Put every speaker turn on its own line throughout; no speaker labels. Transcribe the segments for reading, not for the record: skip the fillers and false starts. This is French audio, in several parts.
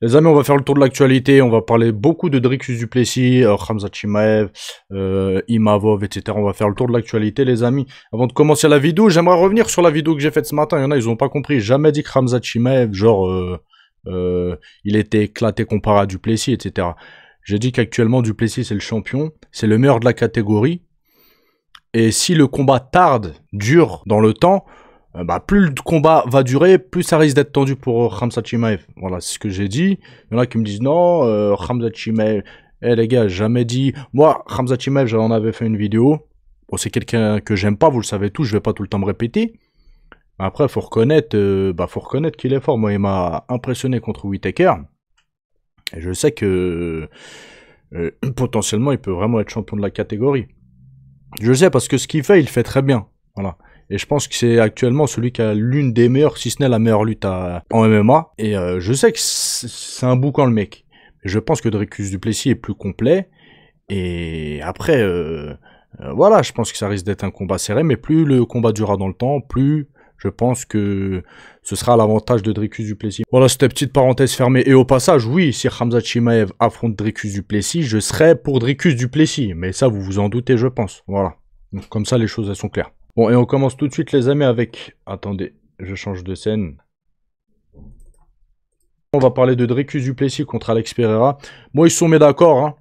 Les amis, on va faire le tour de l'actualité. On va parler beaucoup de Dricus du Plessis, Khamzat Chimaev, Imavov, etc. On va faire le tour de l'actualité, les amis. Avant de commencer la vidéo, j'aimerais revenir sur la vidéo que j'ai faite ce matin. Il y en a, ils ont pas compris. J'ai jamais dit que Khamzat Chimaev, genre, il était éclaté comparé à Duplessis, etc. J'ai dit qu'actuellement, Duplessis, c'est le champion. C'est le meilleur de la catégorie. Et si le combat tarde, dure dans le temps, plus le combat va durer, plus ça risque d'être tendu pour Khamzat Chimaev. Voilà, c'est ce que j'ai dit. Il y en a qui me disent non, Khamzat Chimaev. Eh les gars, j'ai jamais dit. Moi, Khamzat Chimaev, j'en avais fait une vidéo. Bon, c'est quelqu'un que j'aime pas, vous le savez tous, je vais pas tout le temps me répéter. Après, faut reconnaître qu'il est fort. Moi, il m'a impressionné contre Whittaker. Et je sais que potentiellement, il peut vraiment être champion de la catégorie. Je sais parce que ce qu'il fait, il fait très bien. Voilà. Et je pense que c'est actuellement celui qui a l'une des meilleures, si ce n'est la meilleure lutte en MMA. Et je sais que c'est un boucan le mec. Je pense que Dricus du Plessis est plus complet. Et après, voilà, je pense que ça risque d'être un combat serré. Mais plus le combat durera dans le temps, plus je pense que ce sera à l'avantage de Dricus du Plessis. Voilà, c'était petite parenthèse fermée. Et au passage, oui, si Khamzat Chimaev affronte Dricus du Plessis, je serai pour Dricus du Plessis. Mais ça, vous vous en doutez, je pense. Voilà. Donc, comme ça, les choses, elles sont claires. Bon, et on commence tout de suite, les amis, avec... Attendez, je change de scène. On va parler de Dricus du Plessis contre Alex Pereira. Bon, ils se sont mis d'accord, hein.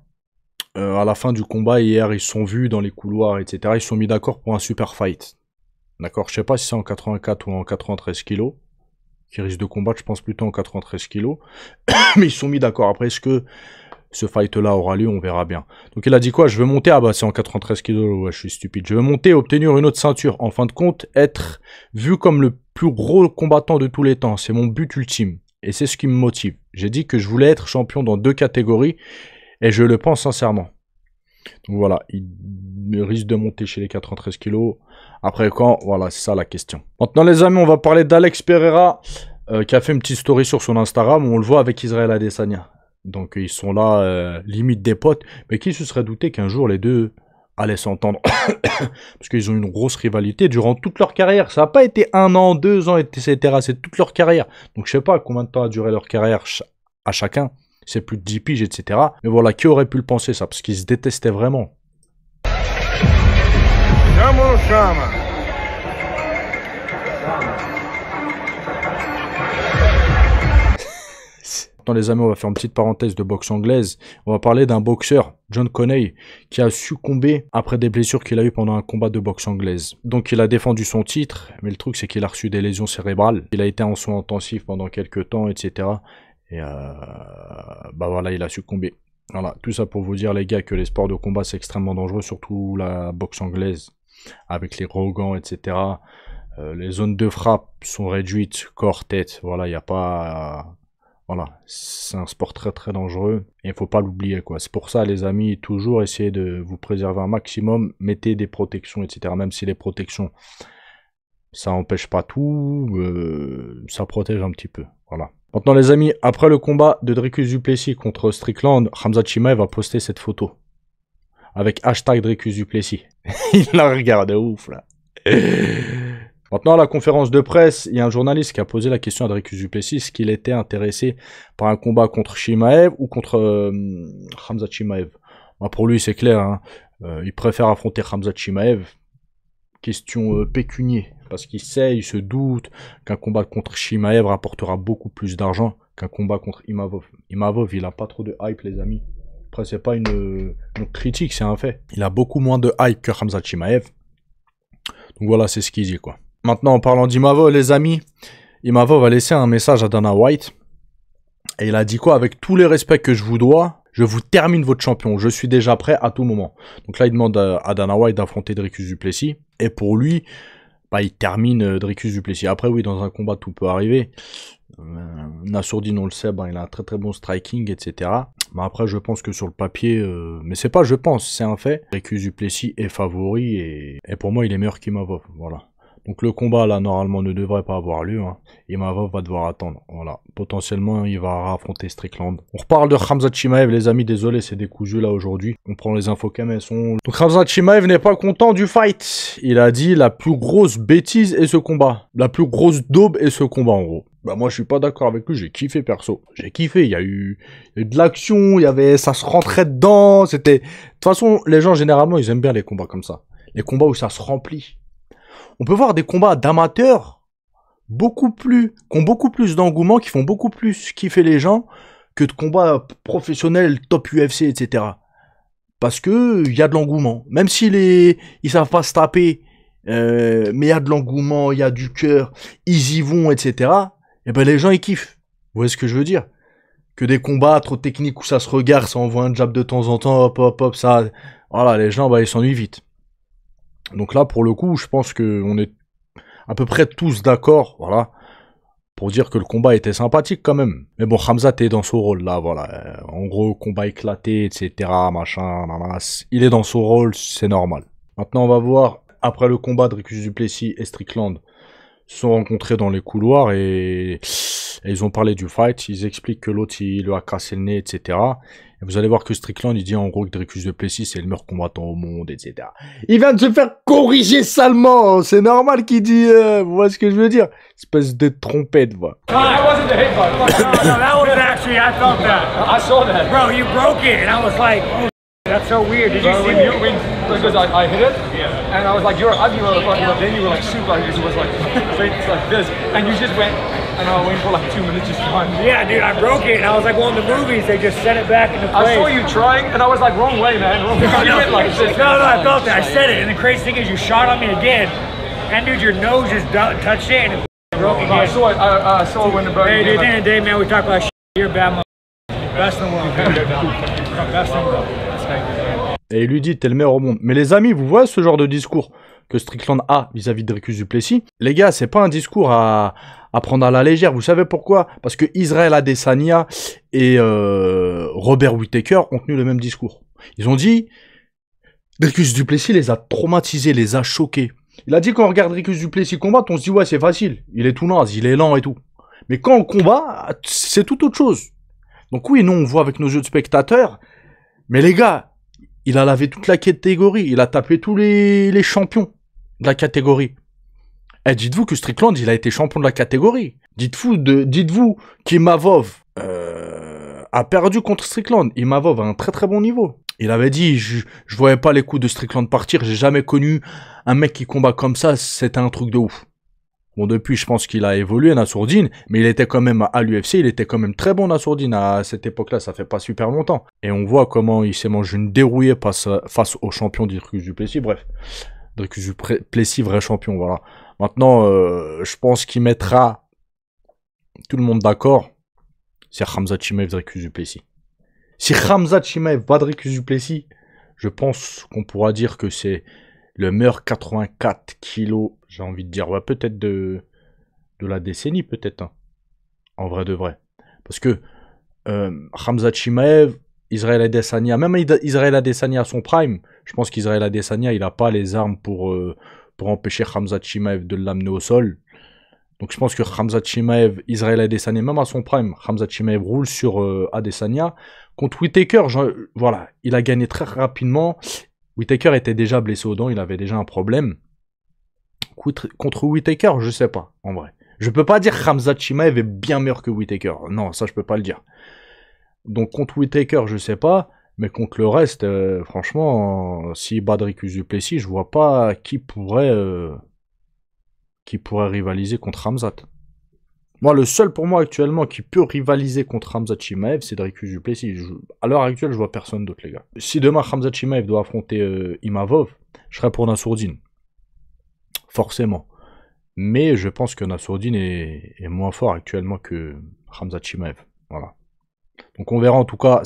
À la fin du combat, hier, ils se sont vus dans les couloirs, etc. Ils se sont mis d'accord pour un super fight. D'accord, je sais pas si c'est en 84 ou en 93 kilos. Qui risque de combattre, je pense plutôt en 93 kilos. Mais ils se sont mis d'accord. Après, est-ce que ce fight-là aura lieu, on verra bien. Donc il a dit quoi? Je veux monter, ah bah c'est en 93 kilos, ouais je suis stupide. Je veux monter, obtenir une autre ceinture. En fin de compte, être vu comme le plus gros combattant de tous les temps. C'est mon but ultime. Et c'est ce qui me motive. J'ai dit que je voulais être champion dans 2 catégories. Et je le pense sincèrement. Donc voilà, il risque de monter chez les 93 kilos. Après quand? Voilà, c'est ça la question. Maintenant les amis, on va parler d'Alex Pereira, qui a fait une petite story sur son Instagram où on le voit avec Israël Adesanya. Donc ils sont là, limite des potes. Mais qui se serait douté qu'un jour les deux allaient s'entendre? Parce qu'ils ont une grosse rivalité durant toute leur carrière. Ça n'a pas été 1 an, 2 ans, etc. C'est toute leur carrière. Donc je sais pas combien de temps a duré leur carrière à chacun. C'est plus de 10 piges, etc. Mais voilà, qui aurait pu le penser ça? Parce qu'ils se détestaient vraiment. Maintenant les amis, on va faire une petite parenthèse de boxe anglaise. On va parler d'un boxeur, John Conney, qui a succombé après des blessures qu'il a eues pendant un combat de boxe anglaise. Donc il a défendu son titre, mais le truc c'est qu'il a reçu des lésions cérébrales. Il a été en soins intensifs pendant quelques temps, etc. Et voilà, il a succombé. Voilà, tout ça pour vous dire les gars que les sports de combat c'est extrêmement dangereux, surtout la boxe anglaise, avec les rogans, etc. Les zones de frappe sont réduites, corps, tête, voilà, il n'y a pas... Voilà, c'est un sport très très dangereux et il faut pas l'oublier quoi. C'est pour ça les amis, toujours essayez de vous préserver un maximum, mettez des protections, etc. Même si les protections, ça empêche pas tout, ça protège un petit peu, voilà. Maintenant les amis, après le combat de Dricus du Plessis contre Strickland, Khamzat Chimaev a posté cette photo. Avec hashtag Dricus du Plessis. Il la regarde ouf là. Maintenant à la conférence de presse, il y a un journaliste qui a posé la question à Dricus du Plessis, est-ce qu'il était intéressé par un combat contre Chimaev ou contre Khamzat Chimaev. Pour lui c'est clair, hein. Il préfère affronter Khamzat Chimaev. Question pécunier. Parce qu'il sait, il se doute qu'un combat contre Chimaev rapportera beaucoup plus d'argent qu'un combat contre Imavov. Imavov, il a pas trop de hype, les amis. Après, c'est pas une critique, c'est un fait. Il a beaucoup moins de hype que Khamzat Chimaev. Donc voilà, c'est ce qu'il dit, quoi. Maintenant, en parlant d'Imavov, les amis, Imavov a laissé un message à Dana White. Et il a dit quoi? Avec tous les respects que je vous dois, je vous termine votre champion. Je suis déjà prêt à tout moment. Donc là, il demande à Dana White d'affronter Dricus du Plessis. Et pour lui, il termine Dricus du Plessis. Après, oui, dans un combat, tout peut arriver. Nassourdine, on le sait, il a un très très bon striking, etc. Mais après, je pense que sur le papier, mais c'est pas je pense, c'est un fait. Dricus du Plessis est favori et pour moi, il est meilleur qu'Imavov. Voilà. Donc le combat là normalement ne devrait pas avoir lieu, hein. Imavov va devoir attendre, voilà. Potentiellement il va affronter Strickland. On reparle de Khamzat Chimaev les amis, désolé c'est décousu là aujourd'hui. On prend les infos comme elles sont. Donc Khamzat Chimaev n'est pas content du fight. Il a dit la plus grosse bêtise est ce combat. La plus grosse daube est ce combat en gros. Bah moi je suis pas d'accord avec lui, j'ai kiffé perso. J'ai kiffé, il y a eu de l'action, ça se rentrait dedans, c'était... De toute façon les gens généralement ils aiment bien les combats comme ça. Les combats où ça se remplit. On peut voir des combats d'amateurs qui ont beaucoup plus d'engouement, qui font beaucoup plus kiffer les gens que de combats professionnels, top UFC, etc. Parce que il y a de l'engouement. Même si ils savent pas se taper, mais il y a de l'engouement, il y a du cœur, ils y vont, etc. Et ben les gens ils kiffent. Vous voyez ce que je veux dire? Que des combats trop techniques où ça se regarde, ça envoie un jab de temps en temps, hop hop hop, ça... Voilà, les gens bah ils s'ennuient vite. Donc là, pour le coup, je pense qu'on est à peu près tous d'accord, voilà, pour dire que le combat était sympathique quand même. Mais bon, Khamzat est dans son rôle, là, voilà. En gros, combat éclaté, etc., machin, mamas. Il est dans son rôle, c'est normal. Maintenant, on va voir, après le combat de Dricus du Plessis et Strickland se sont rencontrés dans les couloirs et ils ont parlé du fight. Ils expliquent que l'autre, il lui a cassé le nez, etc., et vous allez voir que Strickland, il dit en gros que Dricus du Plessis, c'est le meilleur combattant au monde, etc. Il vient de se faire corriger salement. C'est normal qu'il dit, vous voyez ce que je veux dire? Espèce de trompette, voilà.
No, that wasn't the headbutt. No, that was actually, I felt that. I saw that. Bro, you broke it, and I was like, oh, that's so weird. Did you see it? Because I hit it, and I was like, you're an ugly motherfucker, but then you were like super ugly, so it was like, like this, and you just went, and I went for like 2 minutes just fine. Yeah, dude, I broke it, and I was like, well, in the movies, they just set it back into place. I saw you trying, and I was like, wrong way, man, wrong way. You went like this. No, I felt that, I said it, and the crazy thing is you shot on me again, and dude, your nose just touched it, and it broke again. I saw it when it broke. Hey, dude, at the end of the day, man, we talk about shit, you're a bad motherfucker. Best in the world. Best in the world.
Et il lui dit, t'es le meilleur au monde. Mais les amis, vous voyez ce genre de discours que Strickland a vis-à-vis de Dricus du Plessis? Les gars, c'est pas un discours à prendre à la légère. Vous savez pourquoi? Parce que Israël Adesanya et Robert Whittaker ont tenu le même discours. Ils ont dit, Dricus du Plessis les a traumatisés, les a choqués. Il a dit quand on regarde Dricus du Plessis combattre, on se dit ouais c'est facile, il est tout naze, il est lent et tout. Mais quand on combat, c'est tout autre chose. Donc oui, nous on voit avec nos yeux de spectateurs, mais les gars, il a lavé toute la catégorie, il a tapé tous les champions de la catégorie. Eh, dites-vous que Strickland, il a été champion de la catégorie. Dites-vous qu'Imavov a perdu contre Strickland. Imavov a un très très bon niveau. Il avait dit, je voyais pas les coups de Strickland partir, j'ai jamais connu un mec qui combat comme ça, c'était un truc de ouf. Bon, depuis, je pense qu'il a évolué, Nassourdine, mais il était quand même à l'UFC, il était quand même très bon, Nassourdine, à cette époque-là, ça fait pas super longtemps. Et on voit comment il s'est mangé une dérouillée face au champion Dricus du Plessis, bref. Dricus du Plessis, vrai champion, voilà. Maintenant, je pense qu'il mettra tout le monde d'accord, c'est Khamzat Chimaev, Dricus du Plessis. Si Khamzat Chimaev bat Dricus du Plessis, je pense qu'on pourra dire que c'est le meilleur 84 kilos, j'ai envie de dire, ouais, peut-être de la décennie, peut-être, hein, en vrai de vrai. Parce que Khamzat Chimaev, Israël Adesanya, même Israël Adesanya à son prime, je pense qu'Israël Adesanya, il n'a pas les armes pour empêcher Khamzat Chimaev de l'amener au sol. Donc je pense que Khamzat Chimaev, Israël Adesanya, même à son prime, Khamzat Chimaev roule sur Adesanya. Contre Whittaker, voilà, il a gagné très rapidement. Whittaker était déjà blessé aux dents, il avait déjà un problème. Contre Whittaker, je sais pas, en vrai. Je peux pas dire que Khamzat Chimaev est bien meilleur que Whittaker. Non, ça je peux pas le dire. Donc contre Whittaker, je sais pas. Mais contre le reste, franchement, s'il bat Dricus du Plessis, je vois pas qui pourrait rivaliser contre Khamzat. Moi, le seul pour moi actuellement qui peut rivaliser contre Khamzat Chimaev, c'est Dricus du Plessis. À l'heure actuelle, je vois personne d'autre, les gars. Si demain Khamzat Chimaev doit affronter Imavov, je serais pour Nassourdine. Forcément. Mais je pense que Nassourdine est moins fort actuellement que Khamzat Chimaev. Voilà. Donc on verra, en tout cas,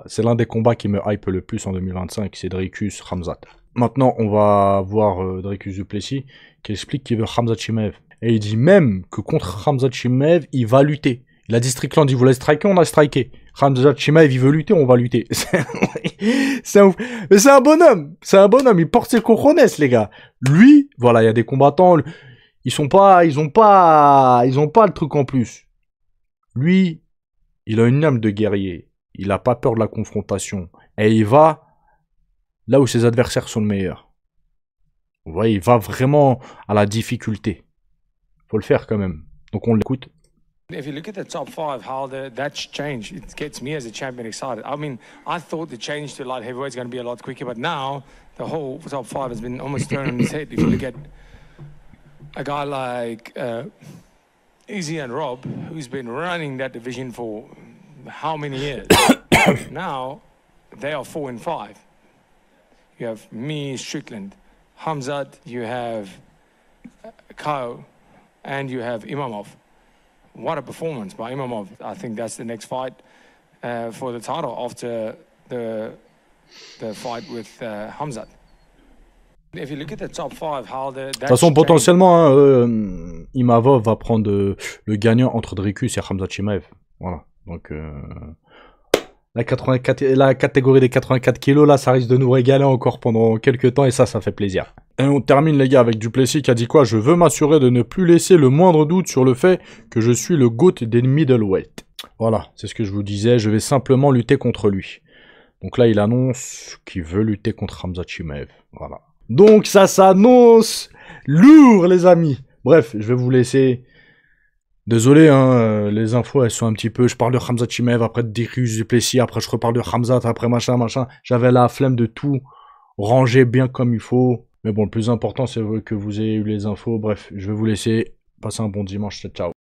c'est l'un des combats qui me hype le plus en 2025, c'est Dricus Khamzat. Maintenant, on va voir Dricus du Plessis qui explique qu'il veut Khamzat Chimaev. Et il dit même que contre Khamzat Chimaev, il va lutter. Il a dit Strickland, il voulait striker, on a striké. Khamzat Chimaev, il veut lutter, on va lutter. C'est un ouf. Mais c'est un bonhomme, il porte ses cojones, les gars. Lui, voilà, il y a des combattants, ils ont pas le truc en plus. Lui, il a une âme de guerrier. Il a pas peur de la confrontation. Et il va là où ses adversaires sont le meilleur. Vous voyez, il va vraiment à la difficulté. Faut le faire quand même. Donc on l'écoute.
If you look at the top 5, how that's changed, it gets me as a champion excited. I mean, I thought the change to light heavyweight is going to be a lot quicker, but now the whole top 5 has been almost turned on its head. If you look at a guy like Izzy and Rob, who's been running that division for how many years? Now they are 4 and 5. You have me, Strickland, Hamzat, you have Kyle, and you have Imamov. What a performance by Imamov. I think that's the next fight for the title after the fight with Hamzat. If you look at the top 5, how the...
De toute façon, potentiellement, Imavov va prendre le gagnant entre Dricus et Hamzat Chimaev. Voilà. Donc, la catégorie des 84 kilos, là, ça risque de nous régaler encore pendant quelques temps et ça fait plaisir. Et on termine, les gars, avec Duplessis qui a dit quoi? Je veux m'assurer de ne plus laisser le moindre doute sur le fait que je suis le GOAT des middleweight. Voilà, c'est ce que je vous disais. Je vais simplement lutter contre lui. Donc là, il annonce qu'il veut lutter contre Hamzat Chimaev. Voilà. Donc ça s'annonce lourd, les amis. Bref, je vais vous laisser. Désolé, hein, les infos, elles sont un petit peu... Je parle de Hamzat Chimaev, après de Dricus Duplessis, après je reparle de Hamzat, après machin. J'avais la flemme de tout ranger bien comme il faut. Mais bon, le plus important, c'est que vous ayez eu les infos. Bref, je vais vous laisser. Passez un bon dimanche. Ciao.